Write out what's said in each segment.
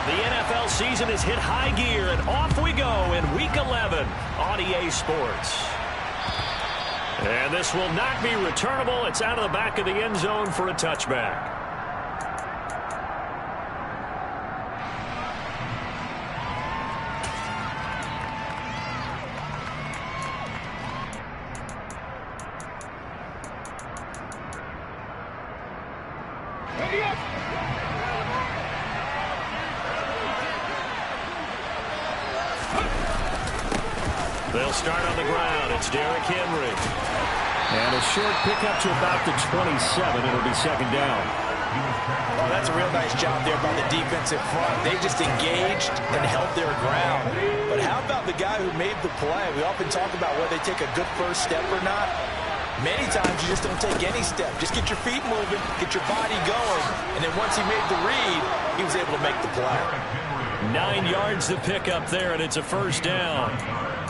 The NFL season has hit high gear, and off we go in Week 11 on EA Sports. And this will not be returnable. It's out of the back of the end zone for a touchback. They'll start on the ground. It's Derrick Henry. And a short pickup to about the 27. It'll be second down. Well, that's a real nice job there by the defensive front. They just engaged and held their ground. But how about the guy who made the play? We often talk about whether they take a good first step or not. Many times you just don't take any step. Just get your feet moving, get your body going. And then once he made the read, he was able to make the play. 9 yards to pick up there, and it's a first down.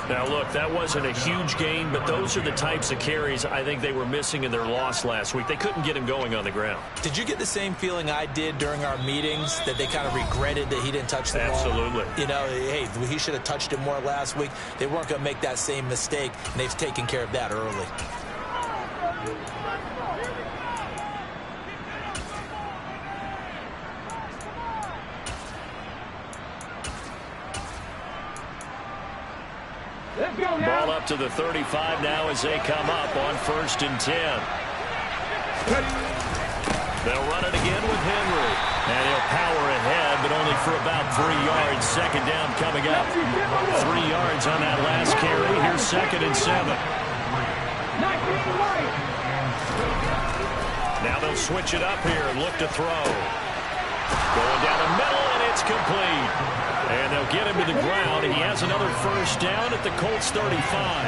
Now, look, that wasn't a huge gain, but those are the types of carries I think they were missing in their loss last week. They couldn't get him going on the ground. Did you get the same feeling I did during our meetings, that they kind of regretted that he didn't touch the ball? Absolutely. You know, hey, he should have touched it more last week. They weren't going to make that same mistake, and they've taken care of that early. Ball up to the 35 now as they come up on 1st and 10. They'll run it again with Henry. And he'll power ahead, but only for about 3 yards. Second down coming up. 3 yards on that last carry. Here's 2nd and 7. Now they'll switch it up here and look to throw. Going down the middle, and it's complete. And they'll get him to the ground. He has another first down at the Colts 35.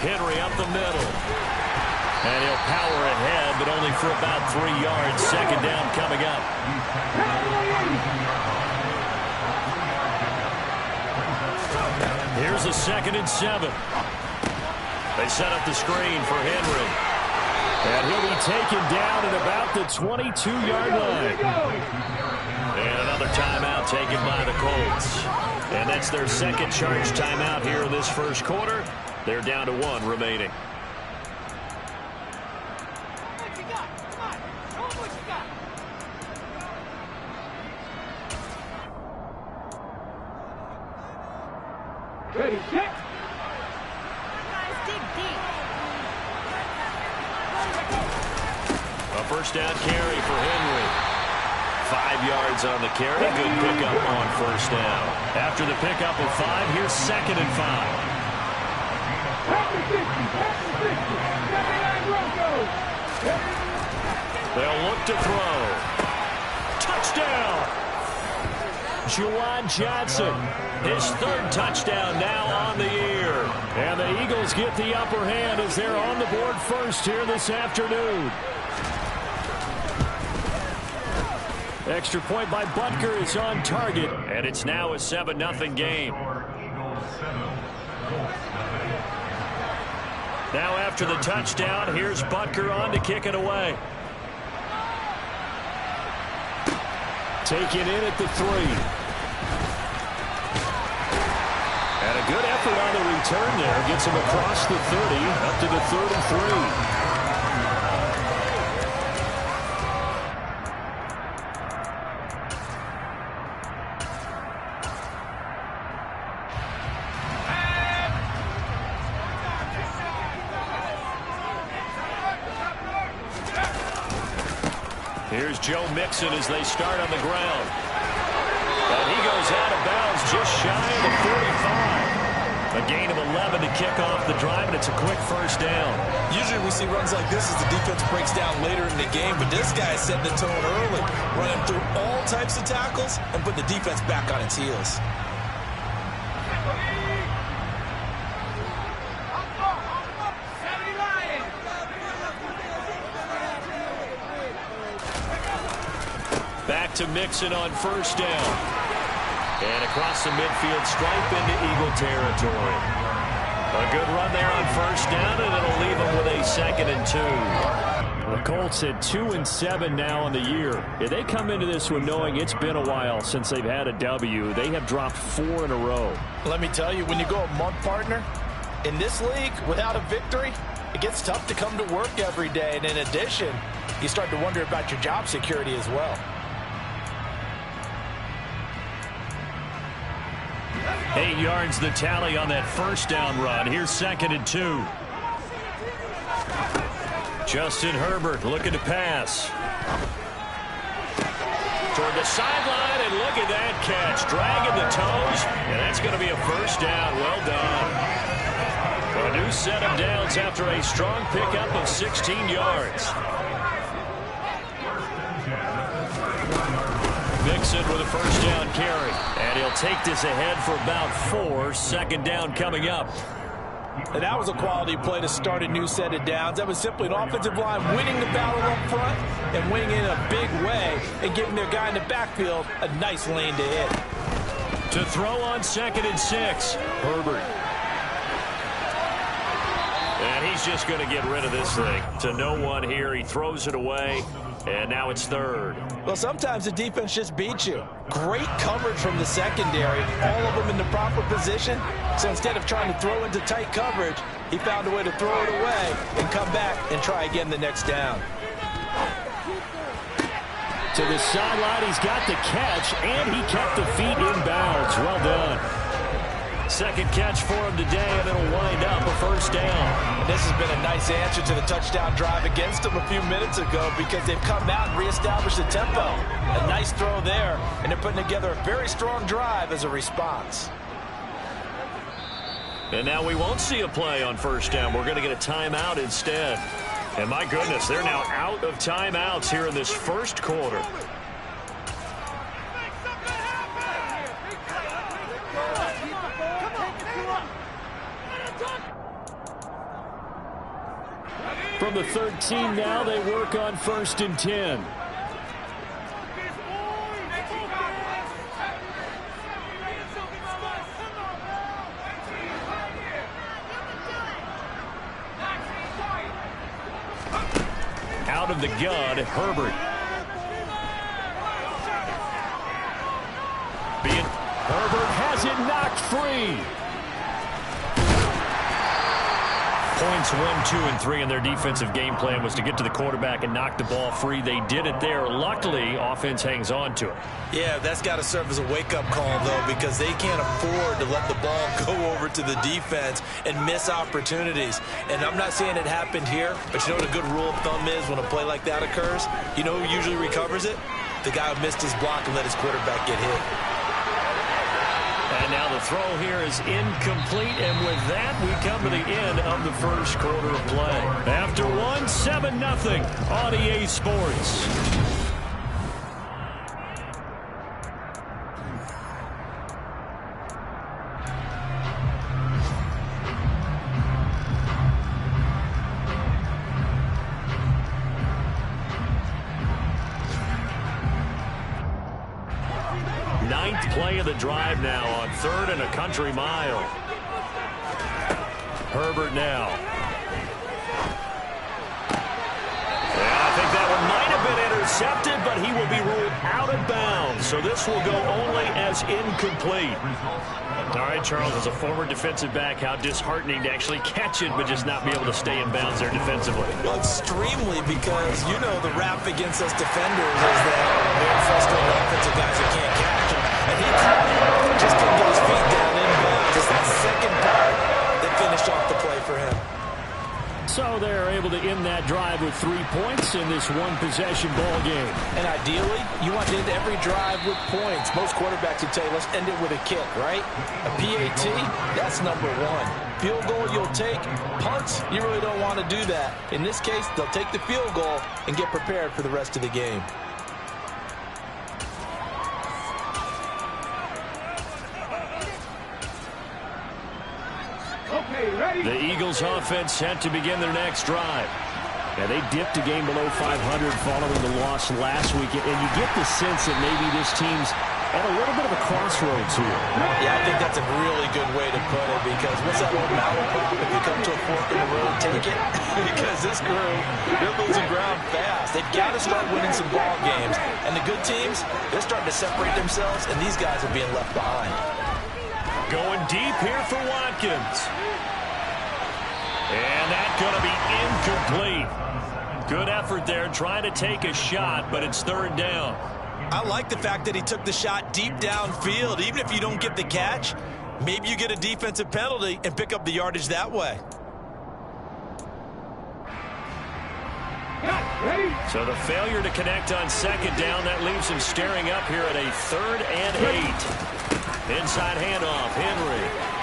Henry up the middle. And he'll power ahead, but only for about 3 yards. Second down coming up. Here's a 2nd and 7. They set up the screen for Henry. And he'll be taken down at about the 22-yard line. And another timeout taken by the Colts. And that's their second charge timeout here in this first quarter. They're down to 1 remaining. Ready, set. A first down carry for Henry. 5 yards on the carry. Good pickup on first down. After the pickup of 5, here's 2nd and 5. They'll look to throw. Touchdown! Juwan Johnson, his 3rd touchdown now on the year. And the Eagles get the upper hand as they're on the board first here this afternoon. Extra point by Butker is on target, and it's now a 7-0 game. Now after the touchdown, here's Butker on to kick it away. Taken in at the 3. And a good effort on the return there. Gets him across the 30, up to the 33. Here's Joe Mixon as they start on the ground. And he goes out of bounds just shy of the 45. A gain of 11 to kick off the drive, and it's a quick first down. Usually we see runs like this as the defense breaks down later in the game, but this guy is setting the tone early, running through all types of tackles and putting the defense back on its heels. to Mixon on first down. And across the midfield stripe into Eagle territory. A good run there on first down, and it'll leave them with a 2nd and 2. The Colts at 2-7 now on the year. If they come into this one knowing it's been a while since they've had a W, they have dropped 4 in a row. Let me tell you, when you go a month, partner, in this league without a victory, it gets tough to come to work every day. And in addition, you start to wonder about your job security as well. 8 yards the tally on that first down run. Here's 2nd and 2. Justin Herbert looking to pass. Toward the sideline, and look at that catch. Dragging the toes, and that's going to be a first down. Well done. A new set of downs after a strong pickup of 16 yards. Mixon with a first down carry. And he'll take this ahead for about 4. 2nd down coming up. And that was a quality play to start a new set of downs. That was simply an offensive line winning the battle up front and winning in a big way and giving their guy in the backfield a nice lane to hit. To throw on 2nd and 6. Herbert. And he's just going to get rid of this thing. To no one here. He throws it away. And now it's 3rd. Well, sometimes the defense just beats you. Great coverage from the secondary. All of them in the proper position. So instead of trying to throw into tight coverage, he found a way to throw it away and come back and try again the next down. To the sideline, he's got the catch, and he kept the feet in bounds. Well done. 2nd catch for him today, and it'll wind up a first down. And this has been a nice answer to the touchdown drive against them a few minutes ago because they've come out and reestablished the tempo. A nice throw there, and they're putting together a very strong drive as a response. And now we won't see a play on first down. We're going to get a timeout instead. And my goodness, they're now out of timeouts here in this first quarter. From the 13 now, they work on 1st and 10. Out of the gun, Herbert. Herbert has it knocked free. Points 1, 2, and 3 in their defensive game plan was to get to the quarterback and knock the ball free. They did it there. Luckily, offense hangs on to it. Yeah, that's got to serve as a wake-up call, though, because they can't afford to let the ball go over to the defense and miss opportunities. And I'm not saying it happened here, but you know what a good rule of thumb is when a play like that occurs? You know who usually recovers it? The guy who missed his block and let his quarterback get hit. And now the throw here is incomplete, and with that, we come to the end of the first quarter of play. After 7-0 on EA Sports. Ninth play of the drive now on 3rd and a country mile. Herbert now. And I think that one might have been intercepted, but he will be ruled out of bounds. So this will go only as incomplete. All right, Charles, as a former defensive back, how disheartening to actually catch it, but just not be able to stay in bounds there defensively. Well, extremely, because you know the rap against us defenders is that they're frustrated offensive guys that can't catch them. And he just couldn't get his feet down in bounds. It's that second part that finished off the play for him. So they're able to end that drive with 3 points in this one-possession ball game. And ideally, you want to end every drive with points. Most quarterbacks would tell you, let's end it with a kick, right? A PAT, that's number 1. Field goal you'll take. Punts, you really don't want to do that. In this case, they'll take the field goal and get prepared for the rest of the game. The Eagles offense set to begin their next drive. Yeah, they dipped a game below 500 following the loss last week, and you get the sense that maybe this team's at a little bit of a crossroads here. Yeah, I think that's a really good way to put it, because what's that old malaprop? If you come to a fork in the road, take it. Because this group, they're losing ground fast. They've got to start winning some ball games. And the good teams, they're starting to separate themselves, and these guys are being left behind. Going deep here for Watkins. And that's going to be incomplete. Good effort there, trying to take a shot, but it's third down. I like the fact that he took the shot deep downfield. Even if you don't get the catch, maybe you get a defensive penalty and pick up the yardage that way. So the failure to connect on second down, that leaves him staring up here at a 3rd and 8. Inside handoff, Henry.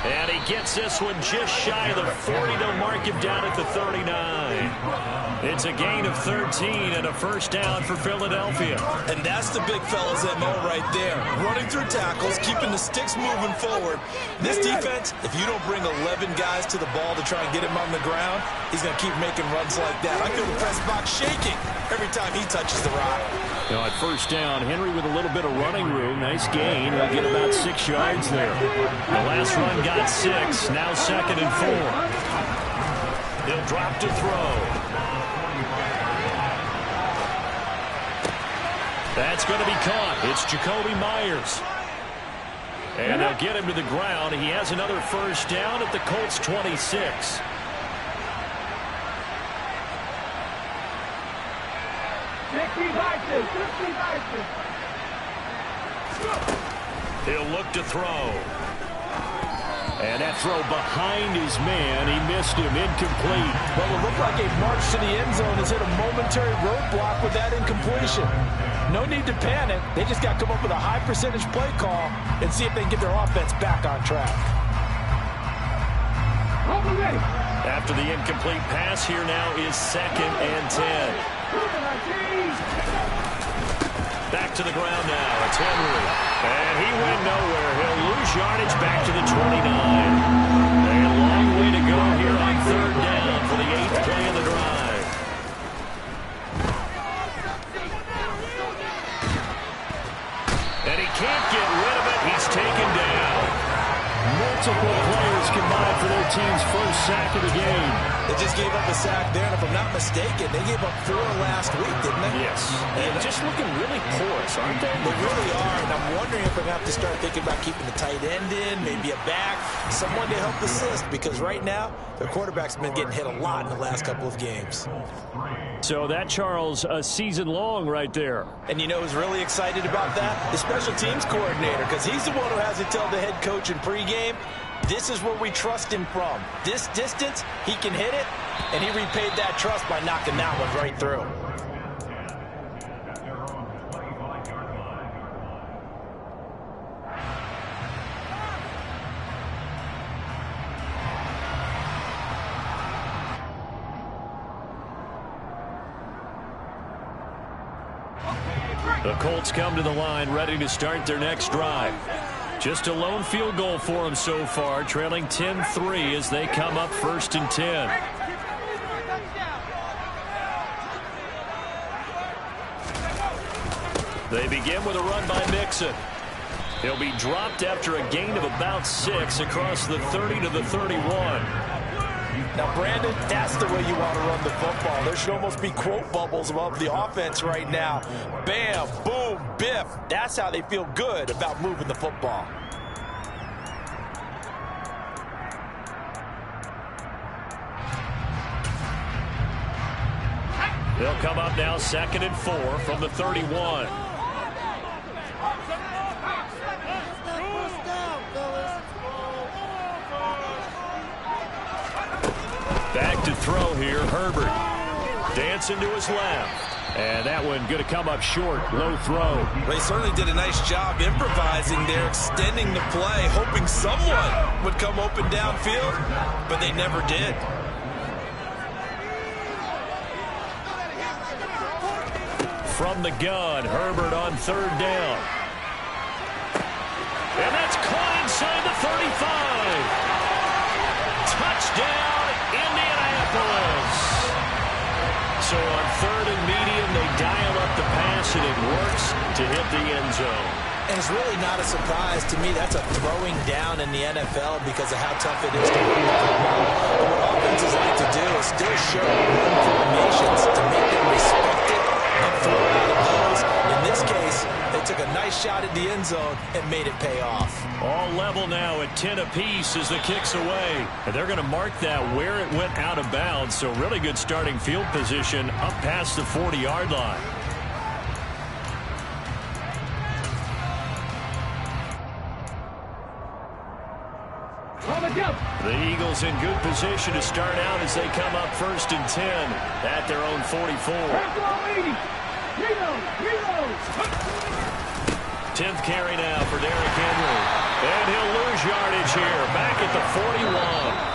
And he gets this one just shy of the 40. They'll mark him down at the 39. It's a gain of 13 and a first down for Philadelphia. And that's the big fella's MO right there. Running through tackles, keeping the sticks moving forward. This defense, if you don't bring 11 guys to the ball to try and get him on the ground, he's going to keep making runs like that. I feel the press box shaking every time he touches the rock. You know, at first down, Henry with a little bit of running room. Nice gain. He'll get about 6 yards there. The last run got 6. Now 2nd and 4. He'll drop to throw. That's going to be caught. It's Jakobi Meyers. And they'll get him to the ground. He has another first down at the Colts 26. He'll look to throw. And that throw behind his man. He missed him. Incomplete. Well, it looked like a march to the end zone has hit a momentary roadblock with that incompletion. No need to panic. They just got to come up with a high percentage play call and see if they can get their offense back on track. After the incomplete pass, here now is 2nd and 10. Back to the ground now. It's Henry. And he went nowhere. He'll lose yardage back to the 29. A long way to go here on 3rd down for the 8th play of the drive. And he can't get rid of it. He's taken down. Multiple players combined for their team's first sack of the game. They just gave up a sack there, and if I'm not mistaken, they gave up 4 last week, didn't they? Yes. And just looking really porous, aren't they? They really are, and I'm wondering if they're going to have to start thinking about keeping the tight end in, maybe a back, someone to help assist, because right now, their quarterback's been getting hit a lot in the last couple of games. So that, Charles, a season long right there. And you know who's really excited about that? The special teams coordinator, because he's the one who has to tell the head coach in pregame, this is where we trust him from. This distance, he can hit it, and he repaid that trust by knocking that one right through. The Colts come to the line ready to start their next drive. Just a lone field goal for them so far, trailing 10-3 as they come up 1st and 10. They begin with a run by Mixon. He'll be dropped after a gain of about 6 across the 30 to the 31. Now, Brandon, that's the way you want to run the football. There should almost be quote bubbles above the offense right now. Bam, boom, biff. That's how they feel good about moving the football. They'll come up now 2nd and 4 from the 31. Back to throw here, Herbert. Dancing to his left. And that one going to come up short, low throw. They certainly did a nice job improvising there, extending the play, hoping someone would come open downfield, but they never did. From the gun, Herbert on 3rd down. And that's caught inside the 35. Touchdown, Indianapolis. to hit the end zone. And it's really not a surprise to me. That's a throwing down in the NFL because of how tough it is to run the football. But what offenses like to do is still show run formations to make them respect it and throw out of those. In this case, they took a nice shot at the end zone and made it pay off. All level now at 10 apiece as the kick's away. And they're going to mark that where it went out of bounds. So really good starting field position up past the 40-yard line. The Eagles in good position to start out as they come up 1st and 10 at their own 44. 10th carry now for Derrick Henry. And he'll lose yardage here, back at the 41.